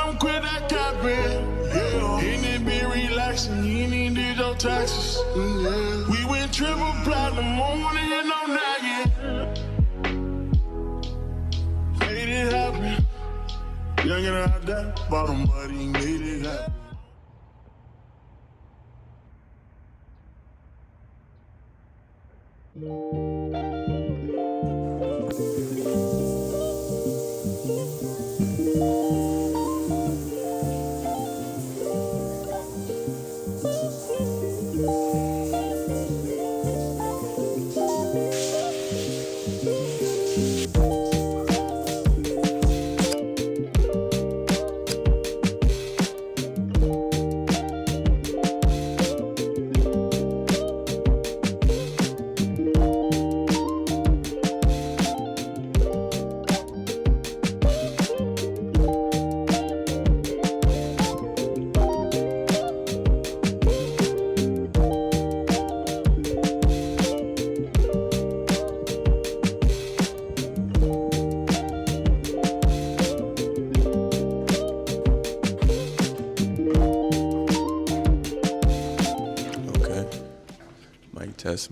don't quit that capcut. Yeah. In it be relaxing, you ain't did your taxes. Yeah. We went triple platinum, won't wanna hear no nagging. Made it happen. Young and out there, bottom buddy, made it happen.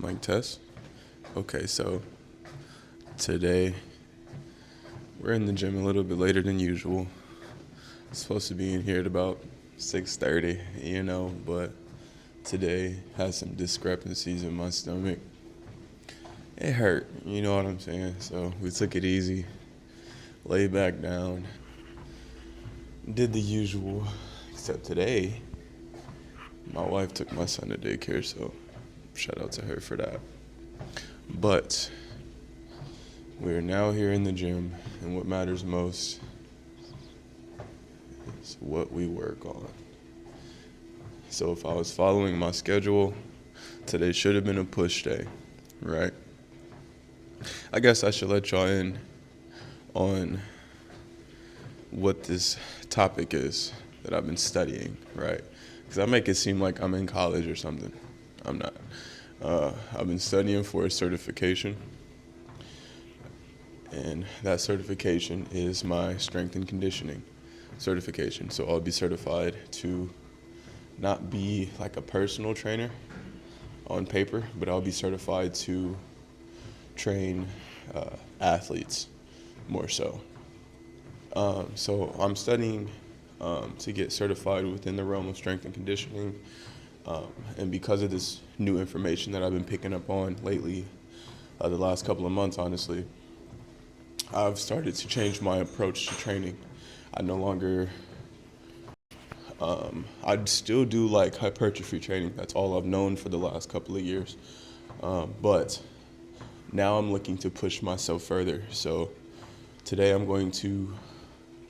Mic test. Okay, so today we're in the gym a little bit later than usual. Supposed to be in here at about 6:30, but today has some discrepancies in my stomach. It hurt, you know what I'm saying? So we took it easy, laid back down, did the usual, except today my wife took my son to daycare, so shout out to her for that. But we're now here in the gym, and what matters most is what we work on. So if I was following my schedule, today should have been a push day, right? I guess I should let y'all in on what this topic is that I've been studying, right? Because I make it seem like I'm in college or something. I'm not. I've been studying for a certification, and that certification is my strength and conditioning certification. So I'll be certified to not be like a personal trainer on paper, but I'll be certified to train athletes more so. So I'm studying to get certified within the realm of strength and conditioning. And because of this new information that I've been picking up on lately, the last couple of months, honestly, I've started to change my approach to training. I no longer, I'd still do like hypertrophy training. That's all I've known for the last couple of years. But now I'm looking to push myself further. So today I'm going to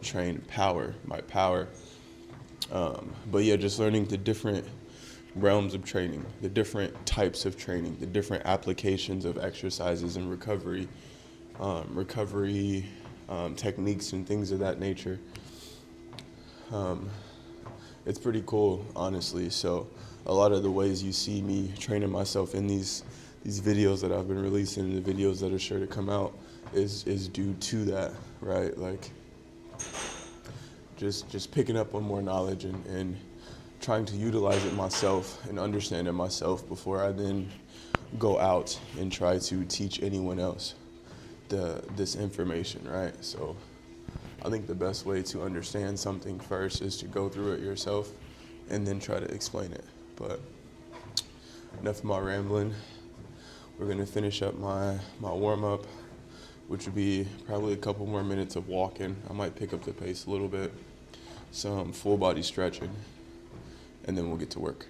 train my power. But yeah, just learning the different realms of training, the different types of training, the different applications of exercises and recovery techniques and things of that nature. It's pretty cool, honestly. So a lot of the ways you see me training myself in these videos that I've been releasing, the videos that are sure to come out, is due to that, right? Like just picking up on more knowledge and trying to utilize it myself and understand it myself before I then go out and try to teach anyone else this information, right? So I think the best way to understand something first is to go through it yourself and then try to explain it. But enough of my rambling. We're gonna finish up my warm-up, which would be probably a couple more minutes of walking. I might pick up the pace a little bit, some full body stretching, and then we'll get to work.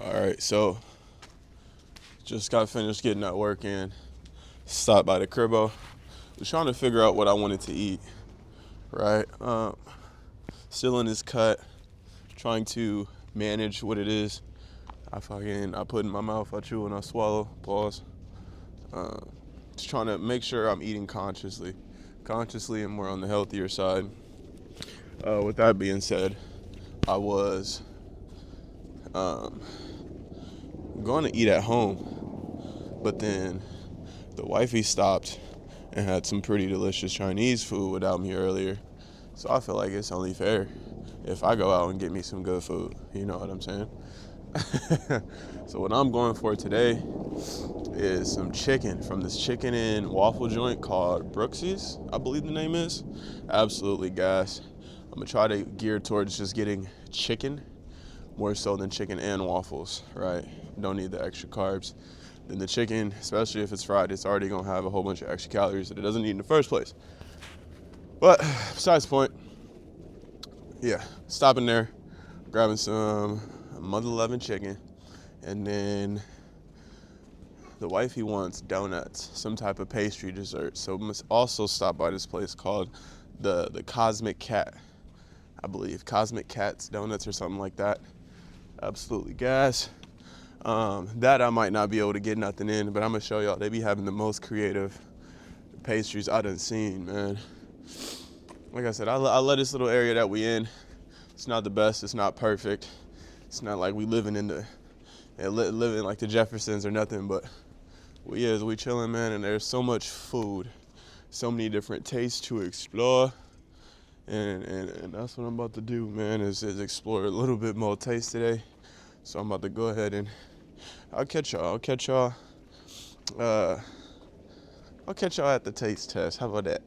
All right, so just got finished getting that work in. Stopped by the cribbo. Was trying to figure out what I wanted to eat. Right, still in this cut, trying to manage what it is. I put in my mouth, I chew and I swallow. Pause. Just trying to make sure I'm eating consciously and more on the healthier side. With that being said, I was going to eat at home, but then the wifey stopped and had some pretty delicious Chinese food without me earlier. So I feel like it's only fair if I go out and get me some good food. You know what I'm saying? So what I'm going for today is some chicken from this chicken and waffle joint called Brooksie's, I believe the name is. Absolutely gas. I'm gonna try to gear towards just getting chicken more so than chicken and waffles, right? Don't need the extra carbs. Then the chicken, especially if it's fried, it's already gonna have a whole bunch of extra calories that it doesn't need in the first place. But besides the point, yeah, stopping there, grabbing some Mother Loving chicken, and then the wifey wants donuts, some type of pastry dessert. So we must also stop by this place called the Cosmic Cat, I believe. Cosmic Cat's Donuts or something like that. Absolutely gas. That I might not be able to get nothing in, but I'm gonna show y'all. They be having the most creative pastries I done seen, man. Like I said, I love this little area that we in. It's not the best, it's not perfect. It's not like we living like the Jeffersons or nothing, but we chilling, man, and there's so much food, so many different tastes to explore. And that's what I'm about to do, man, is explore a little bit more taste today. So I'm about to go ahead and I'll catch y'all at the taste test. How about that?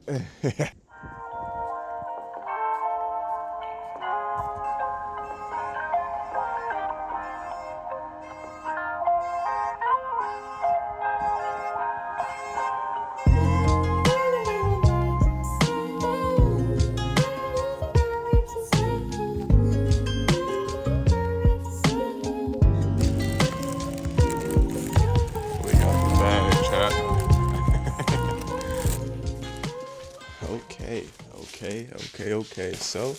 Okay. So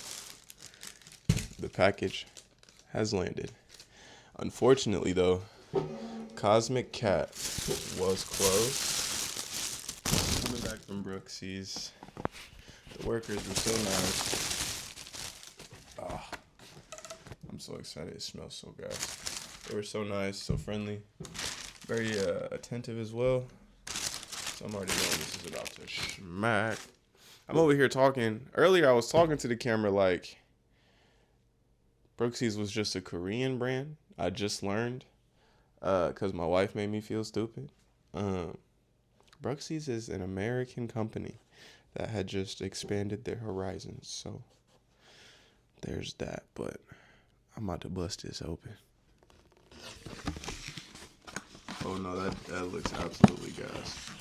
the package has landed. Unfortunately, though, Cosmic Cat was closed. Coming back from Brooksie's, the workers were so nice. I'm so excited. It smells so good. They were so nice, so friendly, very attentive as well. So I'm already knowing this is about to smack. I'm over here talking. Earlier, I was talking to the camera like Brooksie's was just a Korean brand. I just learned because my wife made me feel stupid. Brooksie's is an American company that had just expanded their horizons. So there's that. But I'm about to bust this open. Oh no, that looks absolutely gas.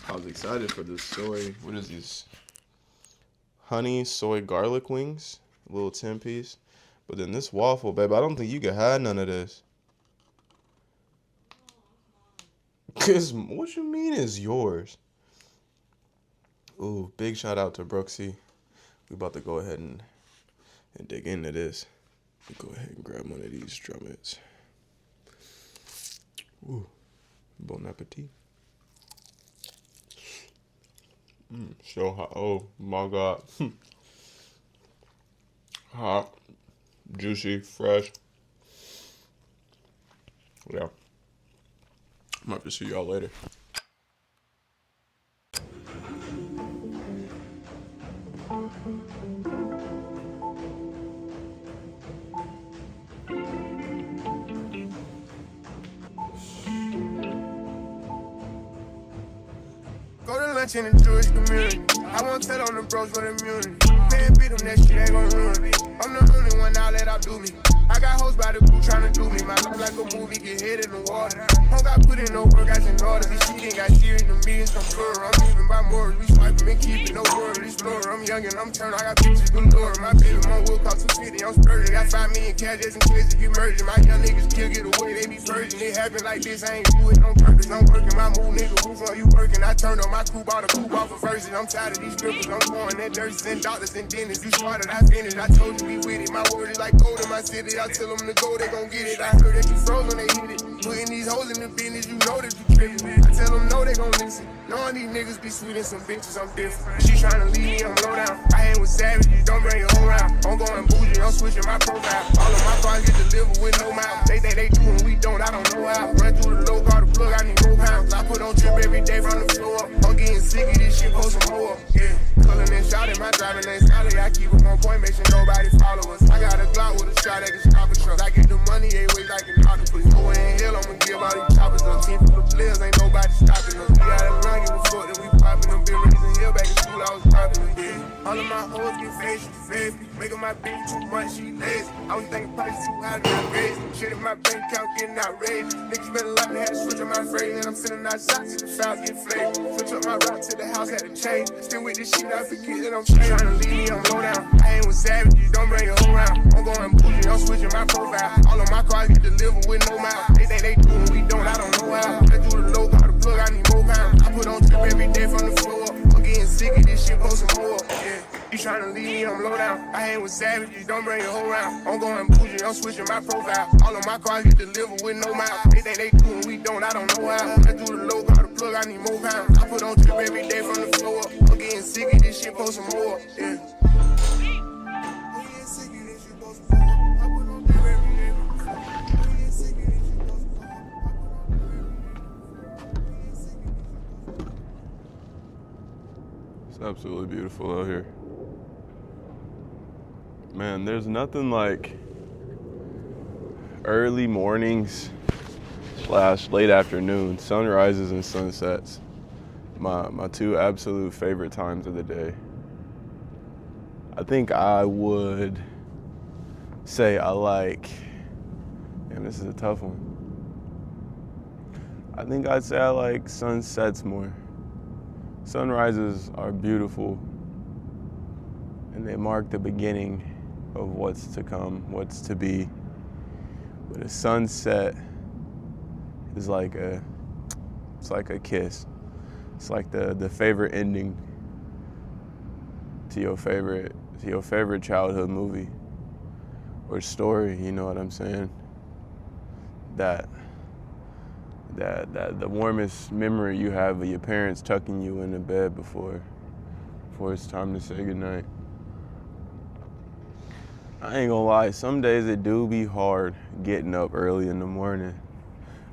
I was excited for this soy. What is these? Honey soy garlic wings, a little 10-piece. But then this waffle, babe, I don't think you can have none of this. Cause what you mean is yours? Ooh, big shout out to Brooksy. We about to go ahead and dig into this. Go ahead and grab one of these drumettes. Ooh, bon appetit. So hot. Oh my God. Hot, juicy, fresh. Yeah. I'm gonna have to see y'all later. In the Jewish community, I won't tell on the bros with immunity. Can't beat them, that shit ain't gon' ruin me. I'm the only one now let out do me. I got hoes by the crew tryna do me. My life like a movie, get hit in the water. Home got put in no work, I in order. This shit ain't got shit in the millions, come plural. I'm living by morals, we swiping and keeping no word. Explorer, I'm young and I'm turned, I got pictures galore. My baby mom will cost 250, I'm splurging. Got 5 million cash just in case it get merging. My young niggas kill, get away, they be virgin. It happen like this, I ain't do it on purpose. I'm working my move, nigga, who for you working? I turned on my coupe, bought a coupe off of verses. I'm tired of these strippers, I'm pouring that nurses and doctors and dentists. You started, I finished, I told you we with it. My word is like gold in my city, I tell them to go, they gon' get it. I heard that you froze when they hit it. Putting these hoes in the business, you know that you trippin'. I tell them no, they gon' listen. Knowing these niggas be sweet and some bitches, I'm different. She tryna leave me, I'm low down. I hang with savages, don't bring your whole round. I'm going bougie, I'm switching my profile. All of my cars get delivered with no mouth. They think they do and we don't, I don't know how. Run through the low car, the plug, I need more pounds. I put on trip every day from the floor up. I'm getting sick of this shit, post some more up. Yeah, cullin' and shouting, my driving ain't solid. I keep it on point, make sure nobody follow us. I got a Glock with a shot that can stop a truck. I get the money, ain't ways like an octopus. Go in hell, I'ma give all these choppers up. Team full of players, ain't nobody stopping us. We gotta run, give a fuck that we poppin' them. Been raising hell back in school, I was poppin' them. Yeah, all of my hoes get face to face. Making my bitch too much, she lazy. I was thinking price too high to not raise. Shit in my bank account getting outraged. Niggas spend a lot, had to switch up my phrase. And I'm sending out shots to the fouls get flamed. Switch up my route to the house, had to change. Still with this shit, I forget that I'm straight. Tryna leave me, I'm low down. I ain't with savages, don't bring your whole round. I'm going bougie, I'm switching my profile. All of my cars get delivered with no mouth. They think they do and we don't, I don't know how. I do the low car, the plug, I need more pounds. I put on trip every day from the floor up. I'm getting sick of this shit, post some more up. Yeah. You tryna leave me, I'm low down. I hang with savages, don't bring your whole round. I'm going bougie, I'm switching my profile. All of my cars get delivered with no mouth. They think they do and we don't, I don't know how. I do the low car, the plug, I need more pounds. I put on trip every day from the floor up. I'm getting sick of this shit, post some more up. Yeah. It's absolutely beautiful out here. Man, there's nothing like early mornings / late afternoon, sunrises and sunsets. My two absolute favorite times of the day. I think I would say I like, and this is a tough one. I think I'd say I like sunsets more. Sunrises are beautiful, and they mark the beginning of what's to come, what's to be. But a sunset is like a kiss. It's like the favorite ending to your favorite childhood movie or story. You know what I'm saying? That the warmest memory you have of your parents tucking you into bed before it's time to say goodnight. I ain't gonna lie, some days it do be hard getting up early in the morning.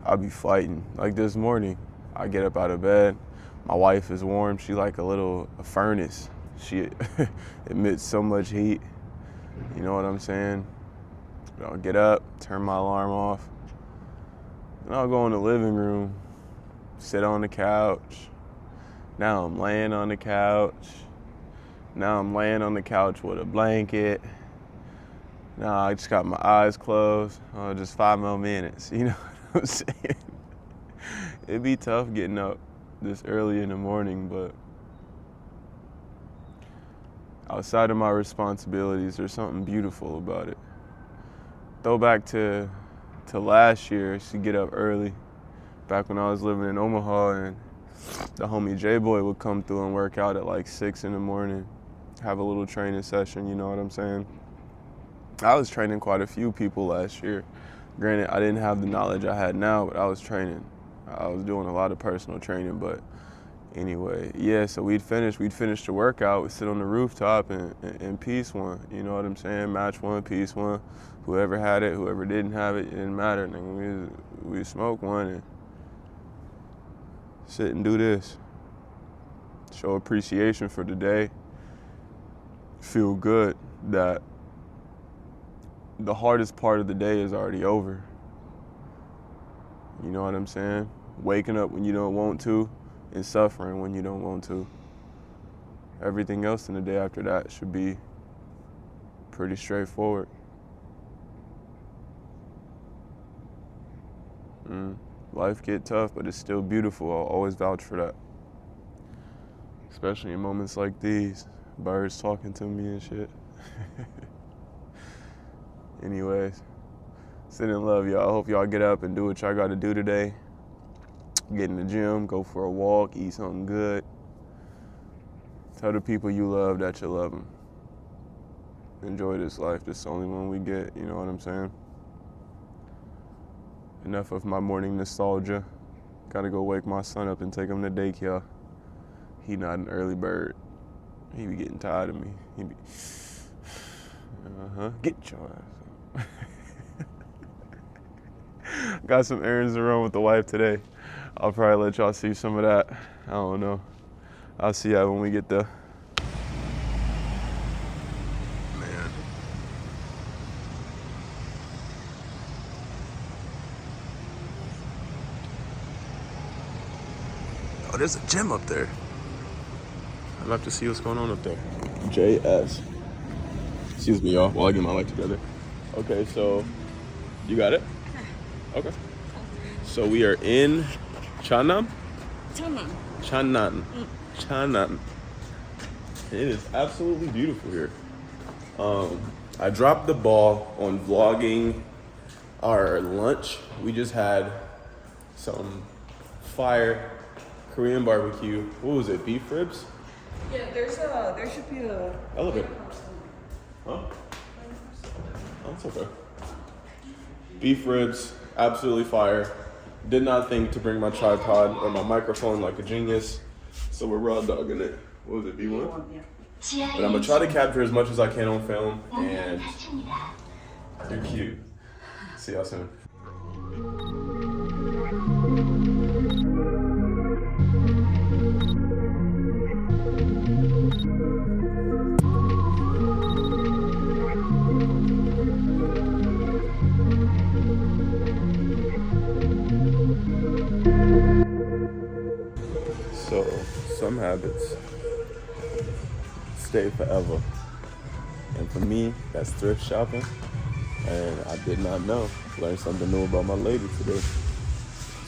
I'll be fighting. Like this morning, I get up out of bed, my wife is warm, she like a furnace. She emits so much heat, you know what I'm saying? I'll get up, turn my alarm off, and I'll go in the living room, sit on the couch. Now I'm laying on the couch. Now I'm laying on the couch with a blanket. Now I just got my eyes closed. Oh, just 5 more minutes, you know what I'm saying? It'd be tough getting up this early in the morning, but outside of my responsibilities, there's something beautiful about it. Throw back to last year, I used to get up early, back when I was living in Omaha, and the homie J-Boy would come through and work out at like 6 in the morning, have a little training session, you know what I'm saying? I was training quite a few people last year. Granted, I didn't have the knowledge I had now, but I was training. I was doing a lot of personal training, but anyway, yeah, so we'd finish the workout, we'd sit on the rooftop and piece one, you know what I'm saying? Match one, piece one. Whoever had it, whoever didn't have it, it didn't matter. We smoke one and sit and do this. Show appreciation for the day. Feel good that the hardest part of the day is already over. You know what I'm saying? Waking up when you don't want to and suffering when you don't want to. Everything else in the day after that should be pretty straightforward. Life get tough, but it's still beautiful. I'll always vouch for that. Especially in moments like these. Birds talking to me and shit. Anyways, send in love, y'all. I hope y'all get up and do what y'all got to do today. Get in the gym, go for a walk, eat something good. Tell the people you love that you love them. Enjoy this life. This is the only one we get, you know what I'm saying? Enough of my morning nostalgia. Gotta go wake my son up and take him to daycare. He not an early bird. He be getting tired of me. He be, get your ass up. Got some errands to run with the wife today. I'll probably let y'all see some of that. I don't know. I'll see y'all when we get there. Man. Oh, there's a gym up there. I'll have to see what's going on up there. JS. Excuse me, y'all, while I get my life together. Okay, so you got it? Okay. So we are in Chanan? Chanan. It is absolutely beautiful here. I dropped the ball on vlogging our lunch. We just had some fire Korean barbecue. What was it, beef ribs? Yeah, there should be a elevator. Huh? Oh, it's okay. Beef ribs, absolutely fire. Did not think to bring my tripod or my microphone like a genius, so we're raw dogging it. What was it, B1? Yeah. But I'm gonna try to capture as much as I can on film, and you're cute. See y'all soon. So, some habits stay forever. And for me, that's thrift shopping. And I did not know. Learned something new about my lady today.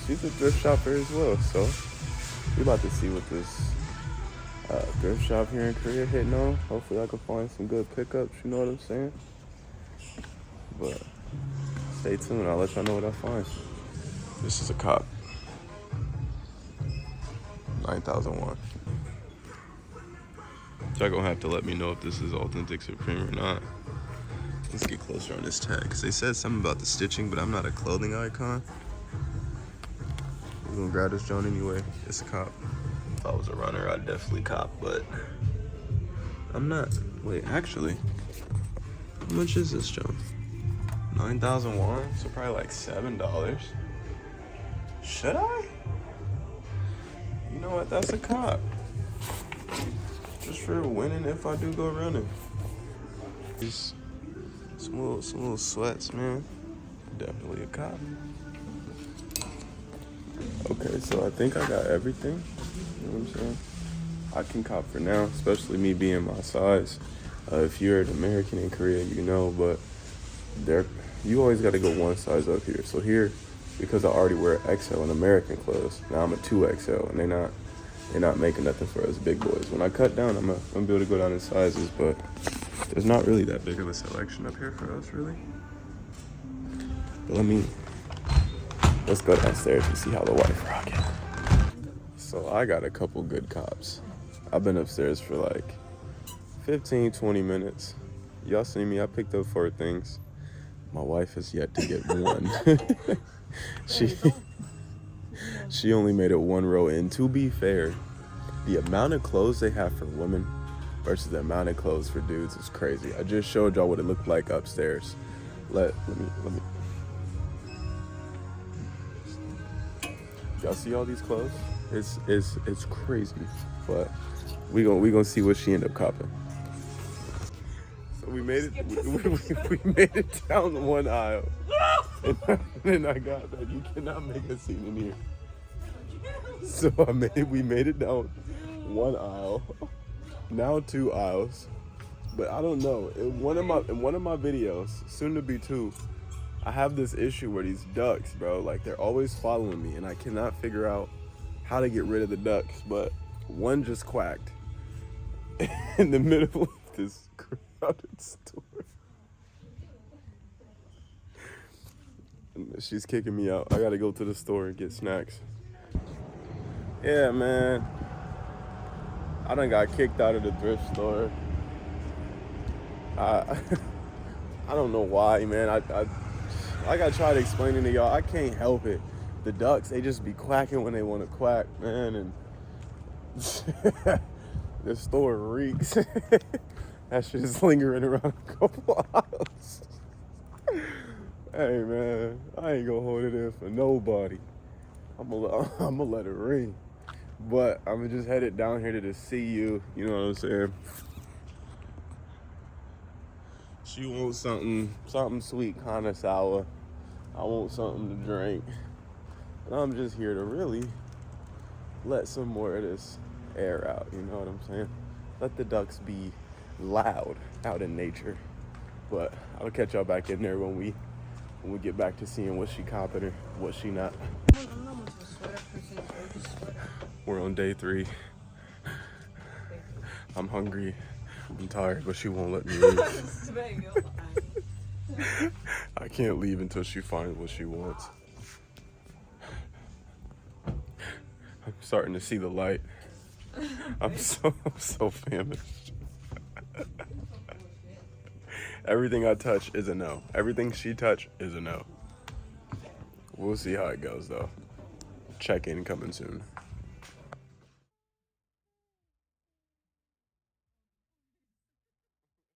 She's a thrift shopper as well. So, we about to see what this thrift shop here in Korea hitting on. Hopefully I can find some good pickups, you know what I'm saying? But stay tuned, I'll let y'all know what I find. This is a cop. 9,001. Y'all gonna have to let me know if this is authentic Supreme or not. Let's get closer on this tag, because they said something about the stitching, but I'm not a clothing icon. We're gonna grab this joint anyway. It's a cop. If I was a runner, I'd definitely cop, but I'm not. Wait, actually, how much is this joint? 9,001, so probably like $7. Should I? You know what? That's a cop. Just for winning if I do go running. These some little sweats, man. Definitely a cop. Okay, so I think I got everything. You know what I'm saying? I can cop for now, especially me being my size. If you're an American in Korea, you know, but you always got to go one size up here. So here, because I already wear XL in American clothes, now I'm a 2XL, and they're not making nothing for us big boys. When I cut down, I'm gonna be able to go down in sizes, but there's not really that big of a selection up here for us, really. But let's go downstairs and see how the wife rocking. So I got a couple good cops. I've been upstairs for like 15, 20 minutes. Y'all see me, I picked up 4 things. My wife has yet to get one. She only made it 1 row in. To be fair, the amount of clothes they have for women versus the amount of clothes for dudes is crazy. I just showed y'all what it looked like upstairs. Let me. Y'all see all these clothes? It's crazy, but we gonna see what she ended up copping. So we made it. We made it down 1 aisle, and then I got that you cannot make a scene in here. So we made it down 1 aisle, now 2 aisles, but I don't know. In one of my videos, soon to be 2, I have this issue where these ducks, bro, like they're always following me, and I cannot figure out how to get rid of the ducks. But one just quacked in the middle of this crowded store. And she's kicking me out. I gotta go to the store and get snacks. Yeah, man. I done got kicked out of the thrift store. I don't know why, man. Like I tried explaining to y'all, I can't help it. The ducks, they just be quacking when they want to quack, man, and the store reeks. That shit is lingering around a couple aisles. Hey, man, I ain't gonna hold it in for nobody. I'm gonna let it ring. But I'm just headed down here to see you. You know what I'm saying? She wants something sweet, kind of sour. I want something to drink. And I'm just here to really let some more of this air out. You know what I'm saying? Let the ducks be loud out in nature. But I'll catch y'all back in there when we get back to seeing what she copping or what she not. I'm not much of a sweater person, so I just sweater. We're on day 3. I'm hungry. I'm tired, but she won't let me leave. I can't leave until she finds what she wants. I'm starting to see the light. I'm so famished. Everything I touch is a no. Everything she touch is a no. We'll see how it goes though. Check-in coming soon.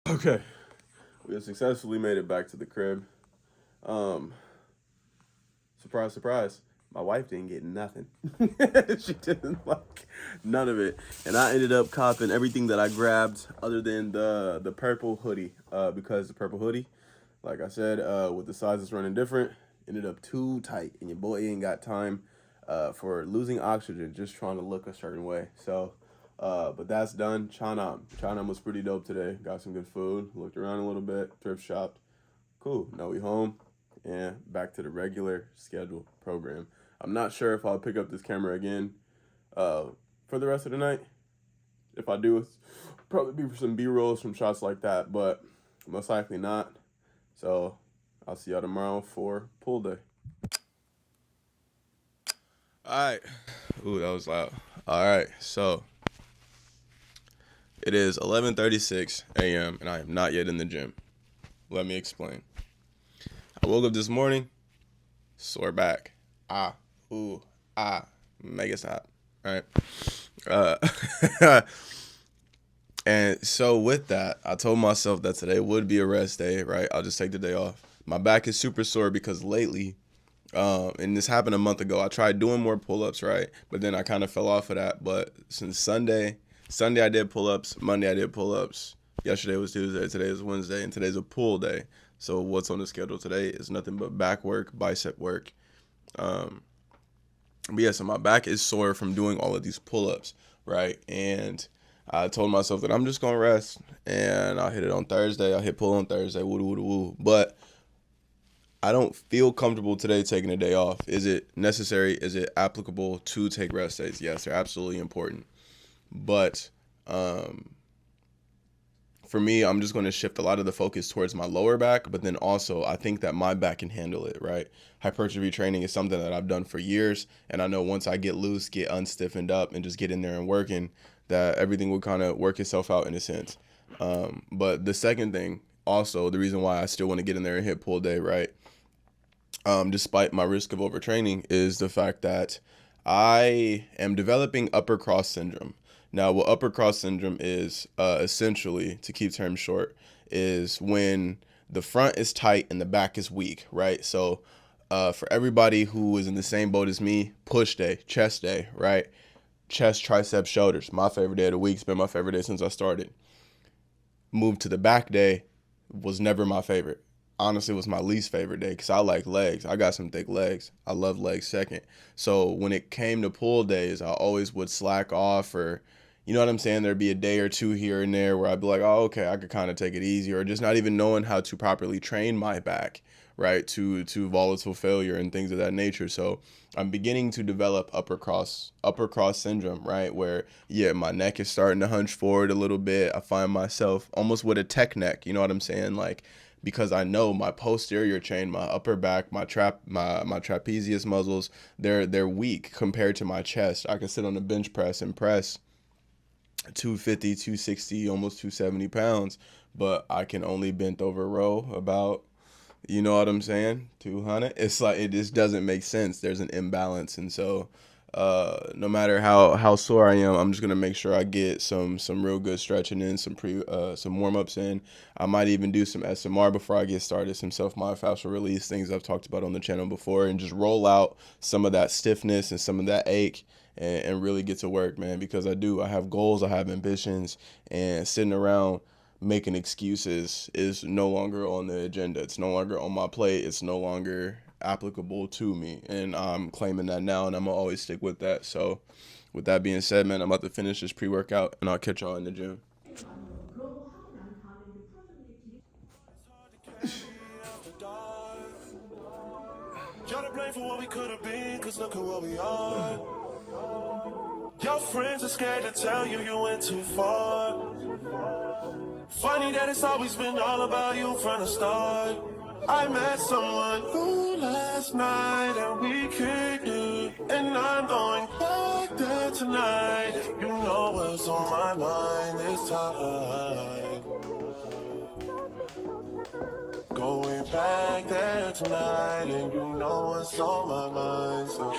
Okay, we have successfully made it back to the crib. Surprise, surprise. My wife didn't get nothing. She didn't like none of it. And I ended up copping everything that I grabbed other than the purple hoodie. Because the purple hoodie, like I said, with the sizes running different, ended up too tight. And your boy ain't got time for losing oxygen just trying to look a certain way. So, but that's done. Chanam was pretty dope today. Got some good food. Looked around a little bit. Thrift shopped. Cool. Now we home. And back to the regular scheduled program. I'm not sure if I'll pick up this camera again for the rest of the night. If I do, it's probably be for some B-rolls, some shots like that, but most likely not. So I'll see y'all tomorrow for pool day. All right. Ooh, that was loud. All right, so it is 11:36 a.m. and I am not yet in the gym. Let me explain. I woke up this morning, sore back. Mega stop. All right. And so with that, I told myself that today would be a rest day, right? I'll just take the day off. My back is super sore because lately, and this happened a month ago, I tried doing more pull-ups, right? But then I kind of fell off of that. But since Sunday I did pull-ups. Monday I did pull-ups. Yesterday was Tuesday. Today is Wednesday. And today's a pull day. So what's on the schedule today is nothing but back work, bicep work. But yeah, so my back is sore from doing all of these pull-ups, right? And I told myself that I'm just going to rest, and I'll hit it on Thursday. I'll hit pull on Thursday, woo. But I don't feel comfortable today taking a day off. Is it necessary? Is it applicable to take rest days? Yes, they're absolutely important. But for me, I'm just going to shift a lot of the focus towards my lower back, but then also I think that my back can handle it, right? Hypertrophy training is something that I've done for years, and I know once I get loose, get unstiffened up, and just get in there and working, that everything will kind of work itself out in a sense. But the second thing, also, the reason why I still want to get in there and hit pull day, right, despite my risk of overtraining, is the fact that I am developing upper cross syndrome. Now, what upper cross syndrome is, essentially, to keep terms short, is when the front is tight and the back is weak, right? So for everybody who is in the same boat as me, push day, chest day, right? Chest, triceps, shoulders. My favorite day of the week. It's been my favorite day since I started. Move to the back day was never my favorite. Honestly, it was my least favorite day because I like legs. I got some thick legs. I love legs second. So when it came to pull days, I always would slack off, or, you know what I'm saying? There'd be a day or two here and there where I'd be like, oh, okay, I could kind of take it easy, or just not even knowing how to properly train my back, right, to volatile failure and things of that nature. So I'm beginning to develop upper cross syndrome, right, where my neck is starting to hunch forward a little bit. I find myself almost with a tech neck, you know what I'm saying, like, because I know my posterior chain, my upper back, my trapezius muscles, they're weak compared to my chest. I can sit on a bench press and press 250, 260, almost 270 pounds, but I can only bent over row about, you know what I'm saying, 200. It's like, it just doesn't make sense. There's an imbalance. And so no matter how sore I am, I'm just gonna make sure I get some real good stretching in, some warm-ups in. I might even do some SMR before I get started, some self-myofascial release, things I've talked about on the channel before, and just roll out some of that stiffness and some of that ache, and really get to work, man, because I have goals, I have ambitions, and sitting around making excuses is no longer on the agenda. It's no longer on my plate. It's no longer applicable to me, and I'm claiming that now, and I'm gonna always stick with that. So with that being said, man, I'm about to finish this pre-workout, and I'll catch y'all in the gym. Y'all to blame for what we could have been, cause look at what we are. Your friends are scared to tell you you went too far. Funny that it's always been all about you from the start. I met someone new last night and we kicked it, and I'm going back there tonight. You know what's on my mind this time. Going back there tonight, and you know what's on my mind. So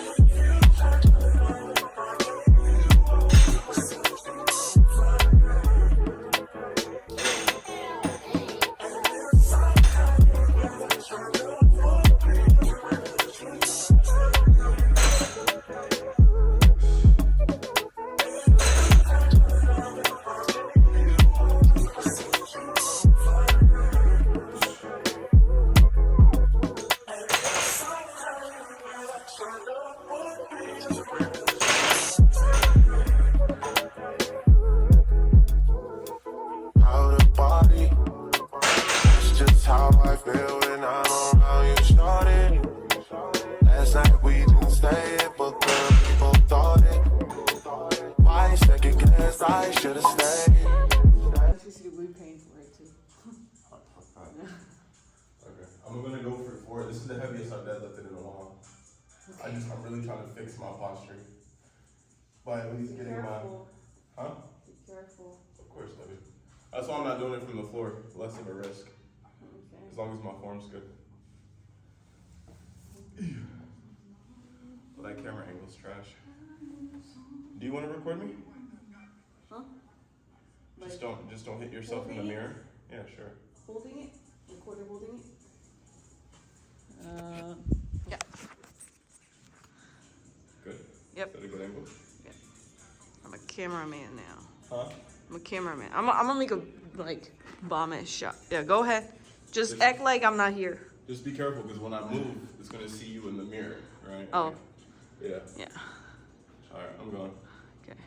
I'm gonna go for 4. This is the heaviest I've deadlifted in a while. I'm really trying to fix my posture by at least getting my. Huh? Be careful. Of course I do. That's why I'm not doing it from the floor. Less of a risk. Okay. As long as my form's good. Well, that camera angle's trash. Do you want to record me? Huh? Just don't hit yourself in the mirror. Yeah, sure. Holding it? Recorder holding it? Yeah. Good? Yep. Is that a good angle? Yeah. I'm a cameraman now. Huh? I'm a cameraman. I'm gonna make a, like, bomb-ass shot. Yeah, go ahead. Just act like I'm not here. Just be careful, because when I move, it's going to see you in the mirror, right? Oh. Yeah. Yeah. All right, I'm going. Okay.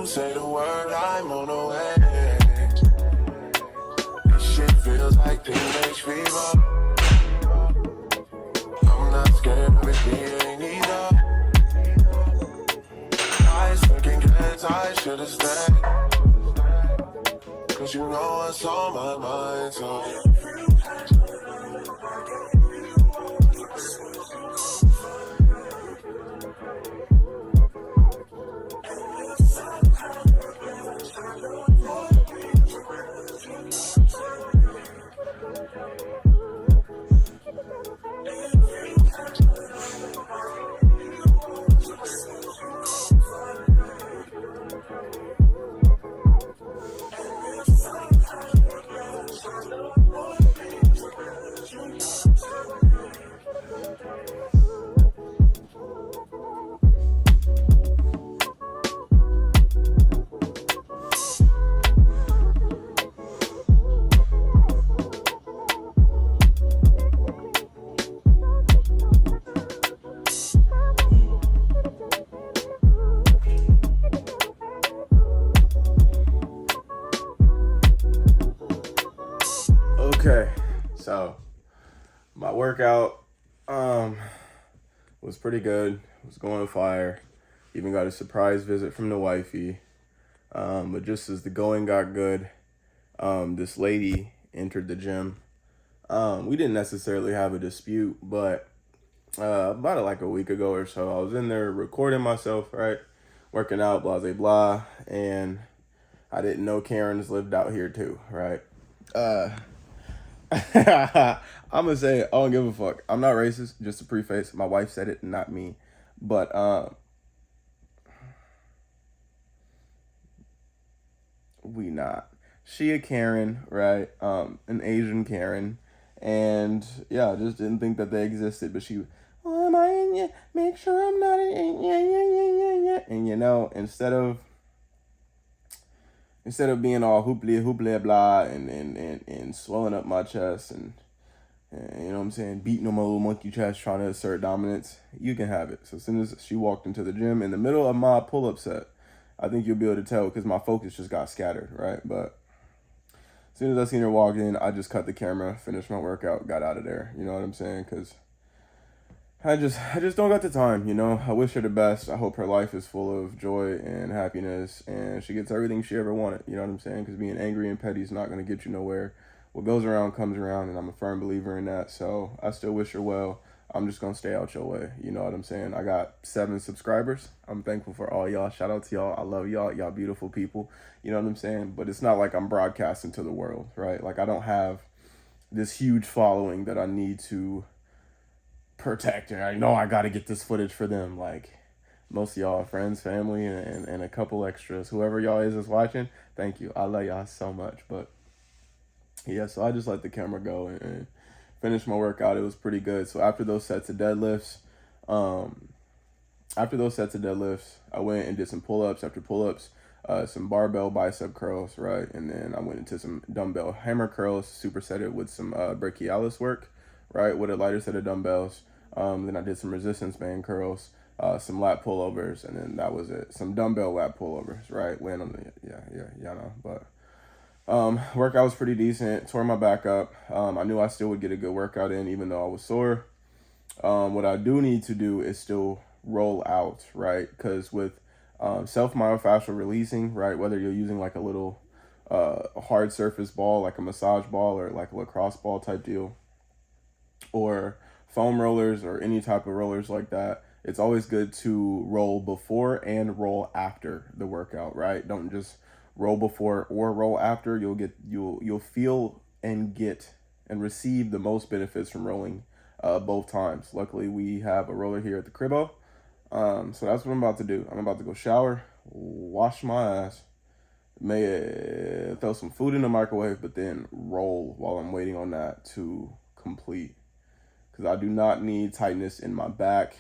you say the word, I'm on the way. This shit feels like teenage fever. I'm not scared of it, he ain't either. I second guess I should've stayed, cause you know what's on my mind, so workout was pretty good. It was going fire. Even got a surprise visit from the wifey. But just as the going got good, this lady entered the gym. We didn't necessarily have a dispute, but about like a week ago or so, I was in there recording myself, right? Working out, blah, blah, blah. And I didn't know Karens lived out here too, right? I'm gonna say I don't give a fuck. I'm not racist, just to preface. My wife said it, not me. But we not. She a Karen, right? An Asian Karen. And yeah, I just didn't think that they existed. But she, oh, am I in ya? Make sure I'm not in ya, yeah. And you know, instead of being all hooply blah and swelling up my chest and you know what I'm saying, beating on my little monkey chest trying to assert dominance, you can have it. So as soon as she walked into the gym in the middle of my pull-up set, I think you'll be able to tell because my focus just got scattered, right? But as soon as I seen her walk in, I just cut the camera, finished my workout, got out of there. You know what I'm saying? Because I just don't got the time, you know. I wish her the best. I hope her life is full of joy and happiness, and she gets everything she ever wanted. You know what I'm saying? Because being angry and petty is not going to get you nowhere. What goes around comes around, and I'm a firm believer in that. So I still wish her well. I'm just going to stay out your way. You know what I'm saying? I got 7 subscribers. I'm thankful for all y'all. Shout out to y'all. I love y'all. Y'all beautiful people. You know what I'm saying? But it's not like I'm broadcasting to the world, right? Like I don't have this huge following that I need to protect. And I know I got to get this footage for them. Like most of y'all are friends, family, and a couple extras. Whoever y'all is watching, thank you. I love y'all so much. But yeah, so I just let the camera go and finished my workout. It was pretty good. So after those sets of deadlifts, I went and did some pull-ups. After pull-ups, some barbell bicep curls, right? And then I went into some dumbbell hammer curls, supersetted with some brachialis work, right? With a lighter set of dumbbells. Then I did some resistance band curls, some lat pullovers, and then that was it. Some dumbbell lat pullovers, right? Laying on the, y'all know. But workout was pretty decent. Tore my back up. I knew I still would get a good workout in, even though I was sore. What I do need to do is still roll out, right? Because with self-myofascial releasing, right, whether you're using like a little hard surface ball, like a massage ball or like a lacrosse ball type deal, or foam rollers or any type of rollers like that, it's always good to roll before and roll after the workout, right? Don't just roll before or roll after. You'll feel and get and receive the most benefits from rolling both times. Luckily, we have a roller here at the cribbo. So that's what I'm about to do. I'm about to go shower, wash my ass, may throw some food in the microwave, but then roll while I'm waiting on that to complete. Because I do not need tightness in my back,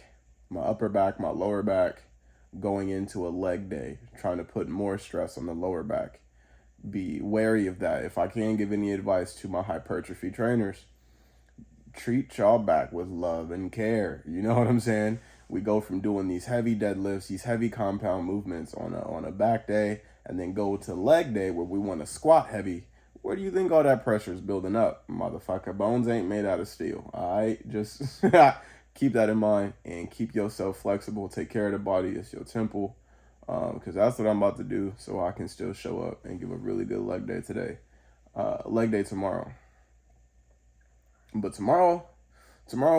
my upper back, my lower back, going into a leg day, trying to put more stress on the lower back. Be wary of that. If I can give any advice to my hypertrophy trainers, treat y'all back with love and care. You know what I'm saying? We go from doing these heavy deadlifts, these heavy compound movements on a back day, and then go to leg day where we want to squat heavy. Where do you think all that pressure is building up? Motherfucker, bones ain't made out of steel. All right? Just keep that in mind and keep yourself flexible. Take care of the body. It's your temple. Because that's what I'm about to do so I can still show up and give a really good leg day today. Leg day tomorrow. But tomorrow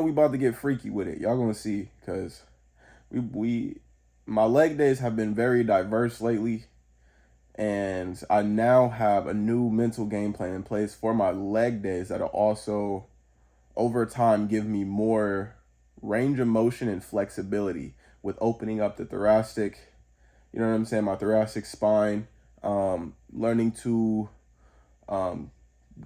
we about to get freaky with it. Y'all gonna see, because my leg days have been very diverse lately, and I now have a new mental game plan in place for my leg days that'll also over time give me more range of motion and flexibility with opening up the thoracic, you know what I'm saying, my thoracic spine, learning to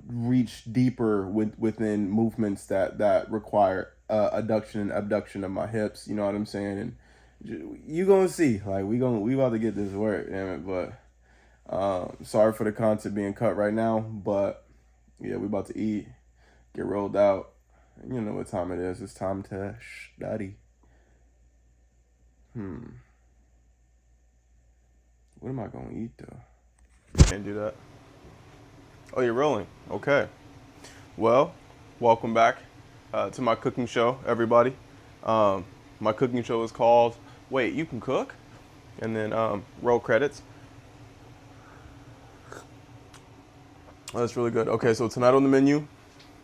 reach deeper within movements that require adduction and abduction of my hips. You know what I'm saying? And you gonna see, like we about to get this work, damn it. But sorry for the content being cut right now, but yeah, we about to eat, get rolled out. You know what time it is. It's time to study. What am I gonna eat though? Can't do that. Oh, you're rolling. Okay. Well, welcome back to my cooking show, everybody. My cooking show is called Wait, You Can Cook? And then roll credits. That's really good. Okay, so tonight on the menu,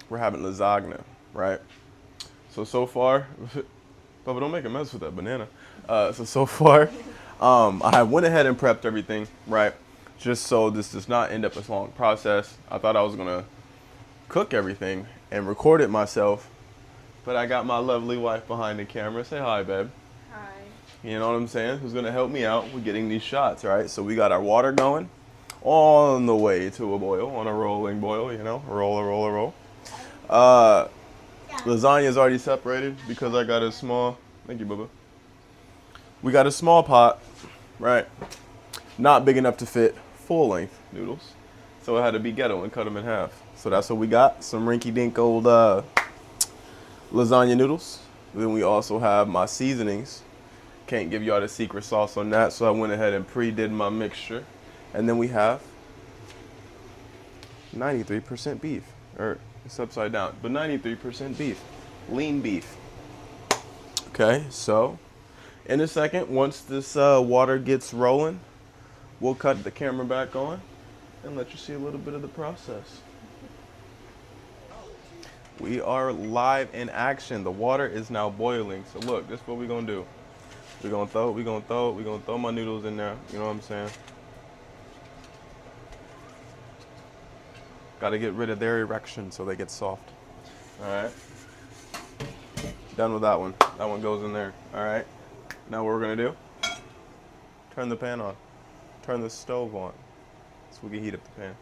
we're having lasagna, right? So far, Bubba, don't make a mess with that banana. So far, I went ahead and prepped everything, right? Just so this does not end up as a long process. I thought I was gonna cook everything and record it myself, but I got my lovely wife behind the camera. Say hi, babe. Hi. You know what I'm saying? Who's gonna help me out with getting these shots, right? So we got our water going, on the way to a boil, on a rolling boil, you know, roll. Lasagna is already separated because I got a small, thank you, Bubba. We got a small pot, right? Not big enough to fit full length noodles. So it had to be ghetto and cut them in half. So that's what we got, some rinky-dink old lasagna noodles. Then we also have my seasonings. Can't give y'all the secret sauce on that, so I went ahead and pre-did my mixture. And then we have 93% beef, or it's upside down, but 93% beef, lean beef. Okay, so in a second, once this water gets rolling, we'll cut the camera back on and let you see a little bit of the process. We are live in action. The water is now boiling. So look, this is what we're gonna do. We're gonna throw my noodles in there, you know what I'm saying? Gotta get rid of their erection so they get soft. All right. Done with that one. That one goes in there. All right. Now what we're gonna do, turn the pan on. Turn the stove on so we can heat up the pan.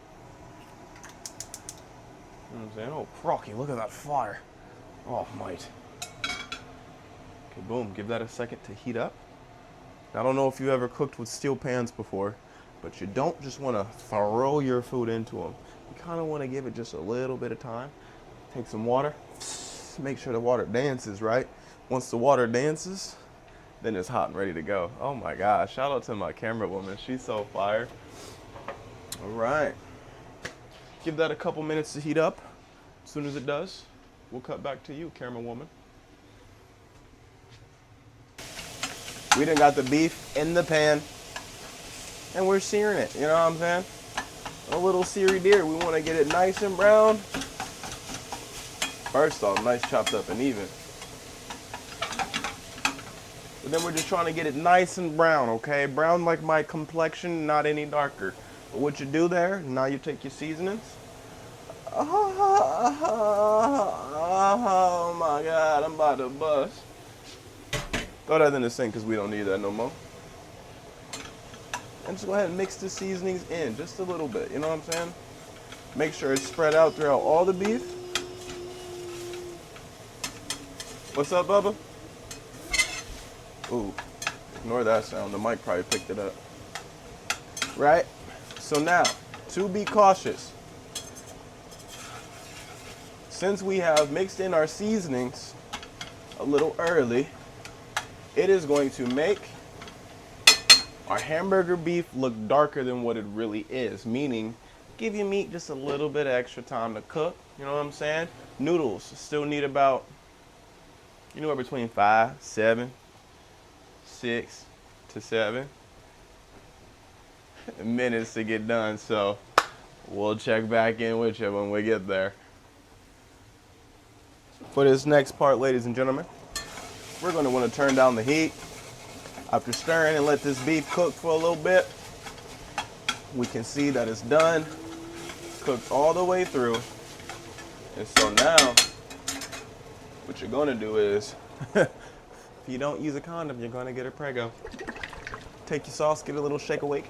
You know what I'm saying? Oh, crocky, look at that fire. Oh, mate. Okay, boom, give that a second to heat up. Now, I don't know if you ever cooked with steel pans before, but you don't just want to throw your food into them. You kind of want to give it just a little bit of time. Take some water, make sure the water dances, right? Once the water dances, then it's hot and ready to go. Oh my gosh, shout out to my camera woman. She's so fire. All right. Give that a couple minutes to heat up. As soon as it does, we'll cut back to you, camera woman. We done got the beef in the pan and we're searing it, you know what I'm saying? A little seared deer. We want to get it nice and brown. First off, nice chopped up and even. But then we're just trying to get it nice and brown, okay? Brown like my complexion, not any darker. But what you do there, now you take your seasonings. Oh my God, I'm about to bust. Throw that in the sink because we don't need that no more. And just go ahead and mix the seasonings in just a little bit, you know what I'm saying? Make sure it's spread out throughout all the beef. What's up, Bubba? Ooh, ignore that sound. The mic probably picked it up. Right? So now, to be cautious, since we have mixed in our seasonings a little early, it is going to make our hamburger beef look darker than what it really is, meaning give your meat just a little bit of extra time to cook, you know what I'm saying? Noodles still need about, anywhere between 5, 7, 6 to 7 minutes to get done, so we'll check back in with you when we get there. For this next part, ladies and gentlemen, we're going to want to turn down the heat. After stirring and let this beef cook for a little bit, we can see that it's done, cooked all the way through. And so now, what you're going to do is, if you don't use a condom, you're going to get a prego. Take your sauce, give it a little shake awake.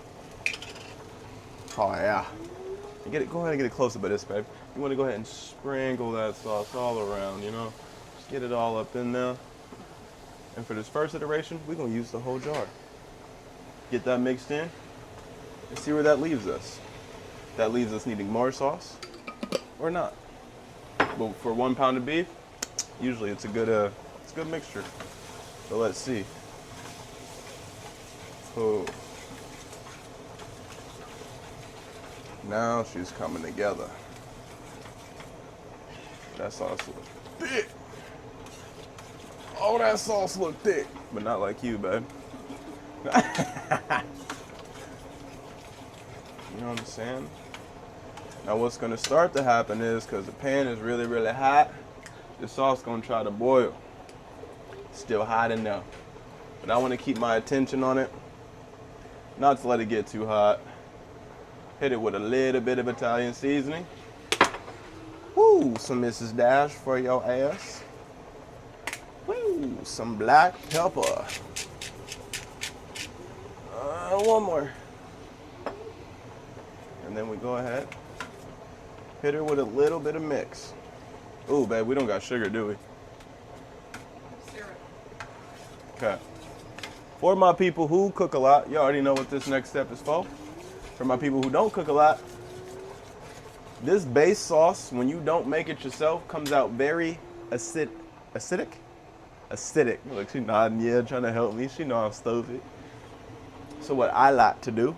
Oh yeah. Go ahead and get it close up at this, babe. You want to go ahead and sprinkle that sauce all around, you know? Just get it all up in there. And for this first iteration, we're going to use the whole jar. Get that mixed in and see where that leaves us. That leaves us needing more sauce or not. But for 1 pound of beef, usually it's a good mixture. So let's see. Oh. Now she's coming together. That sauce looks big. Oh, that sauce look thick, but not like you, babe. You know what I'm saying? Now what's gonna start to happen is, because the pan is really, really hot, the sauce gonna try to boil. Still hot enough. But I wanna keep my attention on it, not to let it get too hot. Hit it with a little bit of Italian seasoning. Woo, some Mrs. Dash for your ass. Woo, some black pepper. One more. And then we go ahead, hit her with a little bit of mix. Ooh, babe, we don't got sugar, do we? Syrup. Okay. For my people who cook a lot, you already know what this next step is for. For my people who don't cook a lot, this base sauce, when you don't make it yourself, comes out very acidic. Acidic. Look, she nodding, yeah, trying to help me. She know I'm stupid. So what I like to do,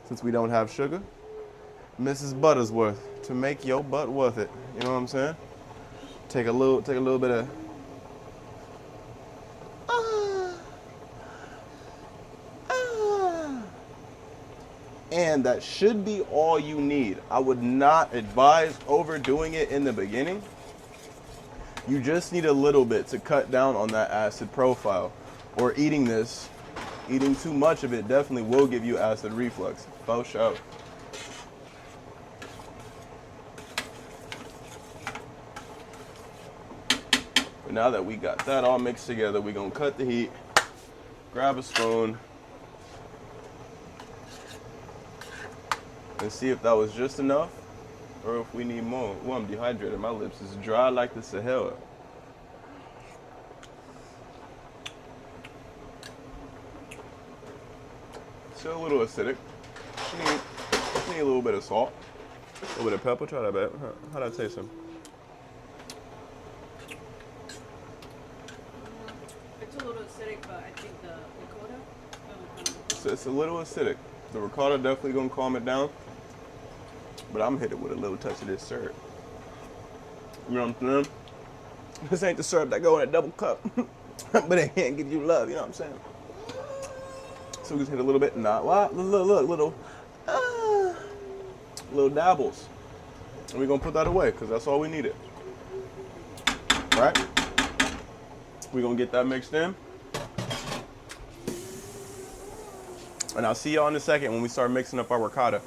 since we don't have sugar, Mrs. Buttersworth, to make your butt worth it. You know what I'm saying? Take a little bit of. And that should be all you need. I would not advise overdoing it in the beginning. You just need a little bit to cut down on that acid profile. Or eating too much of it definitely will give you acid reflux. For sure. But now that we got that all mixed together, we're gonna cut the heat, grab a spoon, and see if that was just enough or if we need more. Ooh, I'm dehydrated. My lips is dry like the Sahara. Still a little acidic. Need a little bit of salt. A little bit of pepper. Try that, babe. How'd that taste? It's a little acidic, but I think the ricotta. So it's a little acidic. The ricotta definitely gonna calm it down. But I'm hit it with a little touch of this syrup. You know what I'm saying? This ain't the syrup that go in a double cup. But it can't give you love, you know what I'm saying? So we just hit a little bit, not what? Look, little dabbles. And we're gonna put that away, because that's all we needed. Right? We're gonna get that mixed in. And I'll see y'all in a second when we start mixing up our ricotta.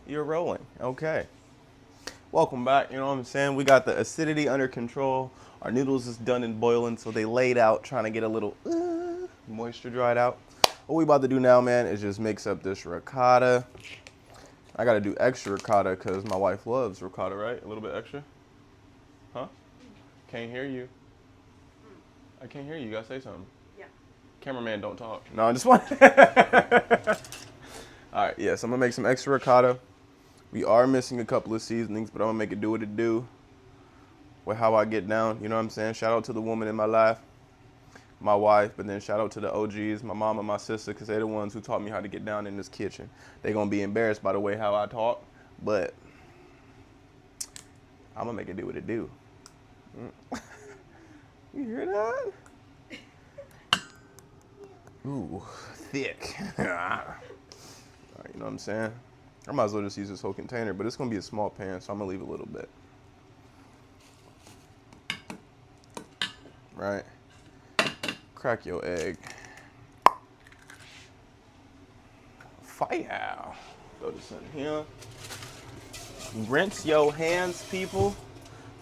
You're rolling, okay. Welcome back, you know what I'm saying? We got the acidity under control. Our noodles is done and boiling, so they laid out, trying to get a little moisture dried out. What we about to do now, man, is just mix up this ricotta. I gotta do extra ricotta because my wife loves ricotta, right? A little bit extra? Huh? Can't hear you. I can't hear you. You gotta say something. Yeah. Cameraman, don't talk. No, I just want. All right, yeah, so I'm gonna make some extra ricotta. We are missing a couple of seasonings, but I'm gonna make it do what it do with how I get down. You know what I'm saying? Shout out to the woman in my life, my wife, but then shout out to the OGs, my mom and my sister, because they're the ones who taught me how to get down in this kitchen. They're gonna be embarrassed by the way how I talk, but I'm gonna make it do what it do. You hear that? Ooh, thick. All right, you know what I'm saying? I might as well just use this whole container, but it's gonna be a small pan, so I'm gonna leave a little bit. Right? Crack your egg. Fire. Throw this in here. Rinse your hands, people.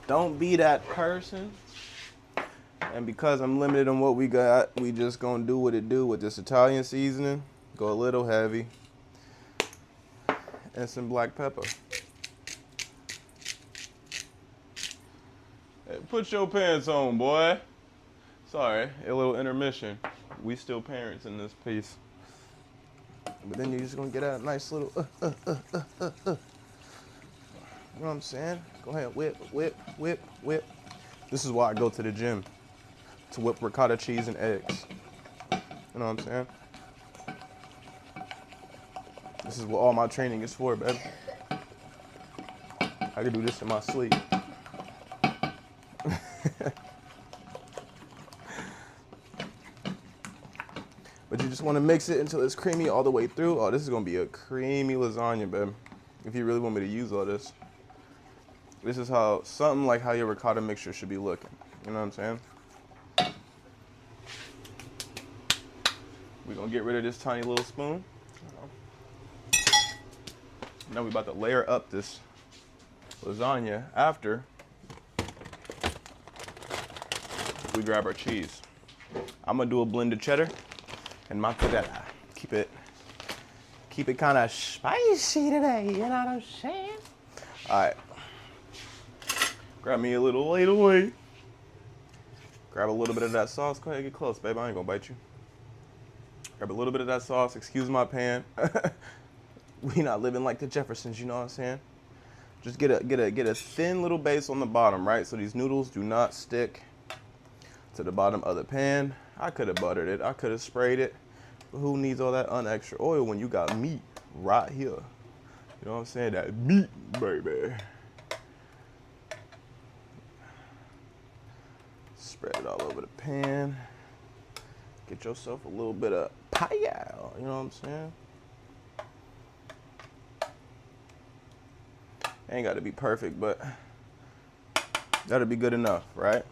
Don't be that person. And because I'm limited on what we got, we just gonna do what it do with this Italian seasoning. Go a little heavy. And some black pepper. Hey, put your pants on, boy. Sorry, a little intermission. We still parents in this piece. But then you're just gonna get a nice little You know what I'm saying? Go ahead, whip, whip, whip, whip. This is why I go to the gym. To whip ricotta cheese and eggs. You know what I'm saying? This is what all my training is for, baby. I can do this in my sleep. But you just want to mix it until it's creamy all the way through. Oh, this is going to be a creamy lasagna, babe. If you really want me to use all this. This is how, something like how your ricotta mixture should be looking. You know what I'm saying? We're going to get rid of this tiny little spoon. Now we're about to layer up this lasagna after we grab our cheese. I'm going to do a blend of cheddar and mozzarella. Keep it kind of spicy today, you know what I'm saying? All right. Grab me a little ladle. Grab a little bit of that sauce. Go ahead, get close, babe. I ain't gonna bite you. Grab a little bit of that sauce. Excuse my pan. We not living like the Jeffersons, you know what I'm saying? Just get a thin little base on the bottom, right? So these noodles do not stick to the bottom of the pan. I could have buttered it. I could have sprayed it. But who needs all that unextra oil when you got meat right here? You know what I'm saying? That meat, baby. Spread it all over the pan. Get yourself a little bit of payal, you know what I'm saying? Ain't got to be perfect, but that'll be good enough, right?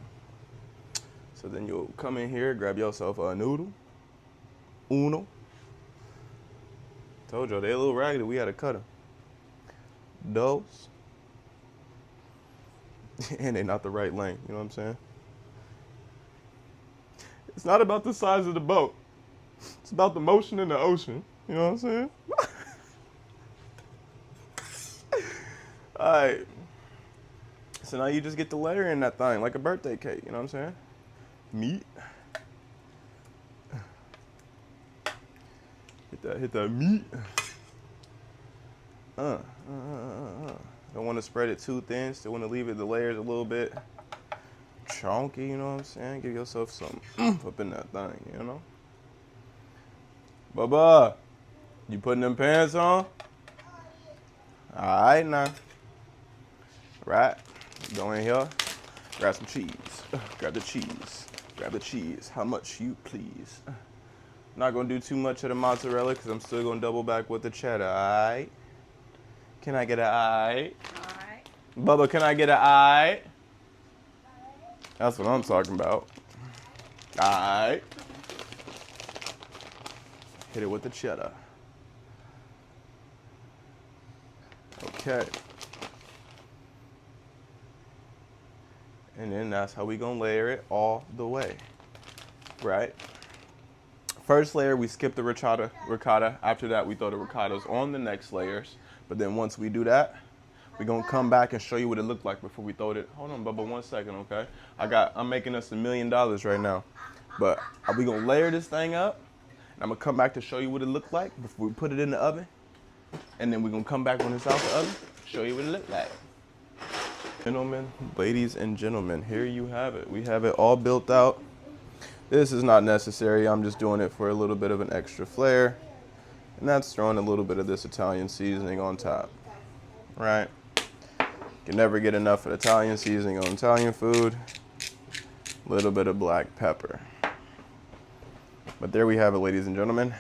So then you'll come in here, grab yourself a noodle. Uno. Told y'all, they a little raggedy. We had to cut them. Dos. And they not the right length, you know what I'm saying? It's not about the size of the boat. It's about the motion in the ocean. You know what I'm saying? All right. So now you just get to layer in that thing like a birthday cake. You know what I'm saying? Meat. Hit that meat. Don't want to spread it too thin. Still want to leave the layers a little bit chunky, you know what I'm saying? Give yourself some up in that thing, you know? Bubba, you putting them pants on? All right, now. Right, go in here, grab some cheese. Grab the cheese. Grab the cheese. How much you please? Not gonna do too much of the mozzarella because I'm still gonna double back with the cheddar, all right? Can I get an aye? Aye. Bubba, can I get an aye? That's what I'm talking about. Alright. Hit it with the cheddar. Okay. And then that's how we gonna layer it all the way. Right? First layer, we skip the ricotta. After that, we throw the ricottas on the next layers. But then once we do that, we're gonna come back and show you what it looked like before we throw it. Hold on, Bubba, 1 second, okay? I'm making us $1 million right now. But we gonna layer this thing up, and I'm gonna come back to show you what it looked like before we put it in the oven. And then we're gonna come back when it's out the oven, show you what it looked like. Gentlemen, ladies and gentlemen, here you have it. We have it all built out. This is not necessary. I'm just doing it for a little bit of an extra flair. And that's throwing a little bit of this Italian seasoning on top, right? Can never get enough of Italian seasoning on Italian food. A little bit of black pepper. But there we have it, ladies and gentlemen.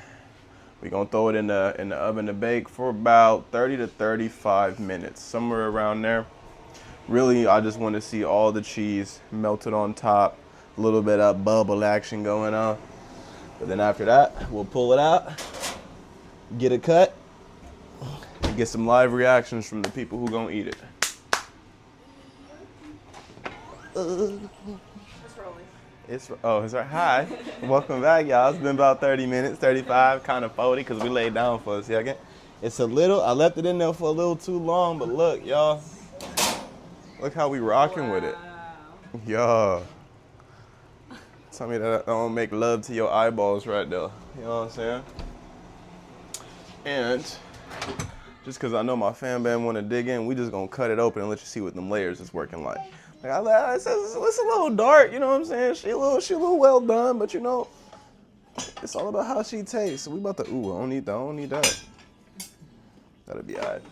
We're gonna throw it in the oven to bake for about 30 to 35 minutes, somewhere around there. Really, I just want to see all the cheese melted on top, a little bit of bubble action going on. But then after that, we'll pull it out, get it cut, and get some live reactions from the people who gonna eat it. It's right. Hi. Welcome back, y'all. It's been about 30 minutes, 35, kind of 40, because we laid down for a second. It's a little, I left it in there for a little too long, but look, y'all. Look how we rocking with it. Y'all. Tell me that I don't make love to your eyeballs right there. You know what I'm saying? And just because I know my fan band want to dig in, we just going to cut it open and let you see what them layers is working like. It's a little dark, you know what I'm saying? She a little well done, but you know, it's all about how she tastes. So we about to, I don't need that. That'll be all right.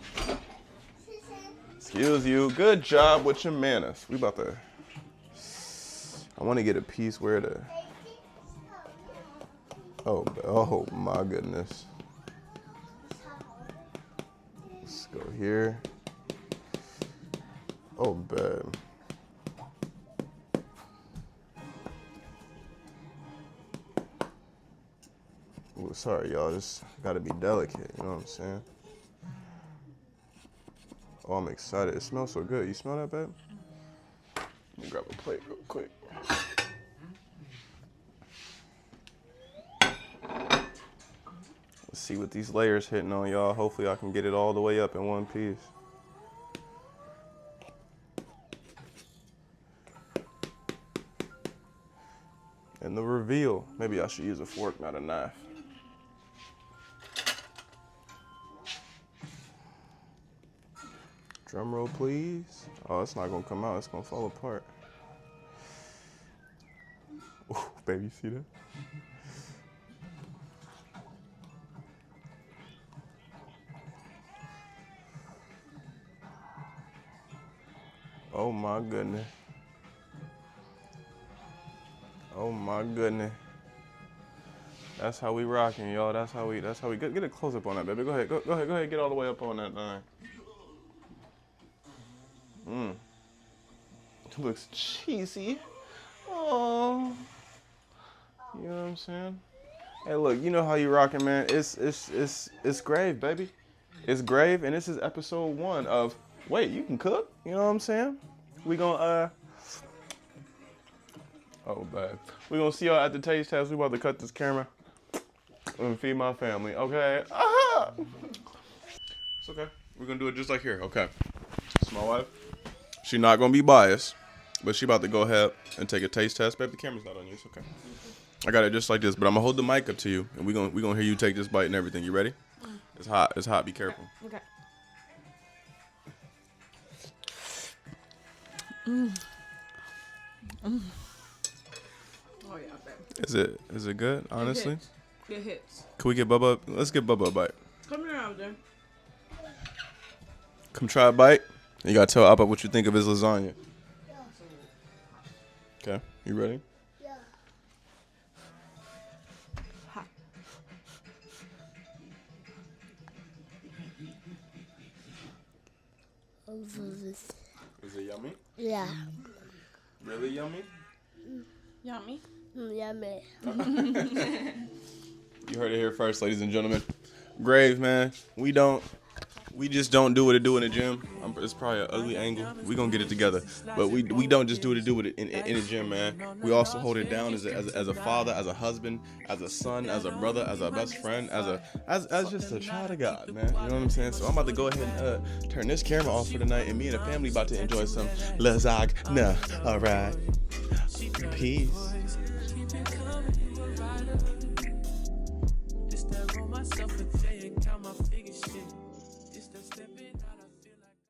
Excuse you. Good job with your manners. We about to I want to get a piece where the, oh my goodness. Let's go here. Oh, bad. Ooh, sorry, y'all. Just gotta be delicate. You know what I'm saying? Oh, I'm excited. It smells so good. You smell that, babe? Let me grab a plate real quick. Let's see what these layers hitting on, y'all. Hopefully I can get it all the way up in one piece. And the reveal. Maybe I should use a fork, not a knife. Drum roll, please. Oh, it's not gonna come out. It's gonna fall apart. Oh, baby, you see that? Oh my goodness. Oh my goodness. That's how we rocking, y'all. That's how we get a close up on that, baby. Go ahead, get all the way up on that thing. It looks cheesy. Oh. You know what I'm saying? Hey, look, you know how you rocking, man. It's grave, baby. It's grave, and this is episode 1 of Wait, You Can Cook? You know what I'm saying? We gonna oh, bad. We gonna see y'all at the taste test. We about to cut this camera and feed my family, okay? Ah! It's okay. We're gonna do it just like here, okay? It's my wife. She not gonna be biased, but she about to go ahead and take a taste test. Babe, the camera's not on you, it's okay. I got it just like this, but I'm gonna hold the mic up to you, and we gonna hear you take this bite and everything. You ready? It's hot, be careful. Okay. Oh yeah, babe. Is it good, honestly? It hits. Can we get Bubba? Let's get Bubba a bite. Come here out there. Come try a bite. You gotta tell Appa what you think of his lasagna. Okay, you ready? Yeah. Hi. Is it yummy? Yeah. Really yummy? Yummy. Yummy. You heard it here first, ladies and gentlemen. Grave, man. We just don't do what it do in the gym. It's probably an ugly angle. We gonna get it together, but we don't just do what it do in the gym, man. We also hold it down as a father, as a husband, as a son, as a brother, as a best friend, as just a child of God, man. You know what I'm saying? So I'm about to go ahead and turn this camera off for tonight, and me and the family about to enjoy some lasagna. All right, peace.